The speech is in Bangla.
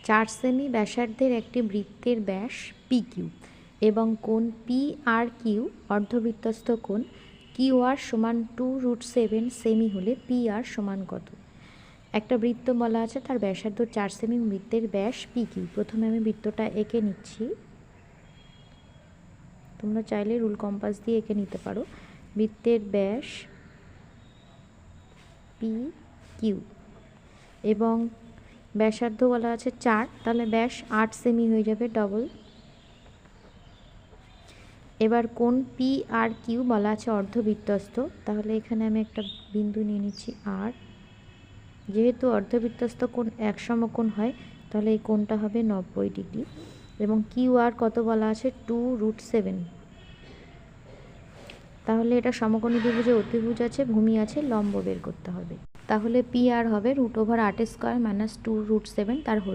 4 সেমি ব্যাসার্ধের একটি বৃত্তের ব্যাস পি কিউ এবং কোণ পি আর কিউ অর্ধবৃত্তস্থ কোণ কিউ আর সমান 2√7 সেমি হলে পি আর সমান কত? একটা বৃত্ত বলা আছে, তার ব্যাসার্ধ 4 সেমি, বৃত্তের ব্যাস পি কিউ। প্রথমে আমি বৃত্তটা এঁকে নিচ্ছি, তোমরা চাইলে রুল কম্পাস দিয়ে এঁকে নিতে পারো। বৃত্তের ব্যাস পি কিউ এবং ব্যাসার্ধ বলা আছে 4, তাহলে ব্যাস 8 সেমি হয়ে যাবে ডবল। এবার কোণ পি আর কিউ বলা আছে অর্ধবৃত্তস্থ, তাহলে এখানে আমি একটা বিন্দু নিয়ে নিচ্ছি আর। যেহেতু অর্ধবৃত্তস্থ কোণ এক সমকোণ হয়, তাহলে এই কোণটা হবে 90 ডিগ্রি। এবং কিউ আর কত বলা আছে? 2√7। তাহলে এটা সমকোণী ত্রিভুজে অতিভুজ আছে, ভূমি আছে, লম্ব বের করতে হবে। তাহলে পি আর হবে √8² - 2√7 তার হোল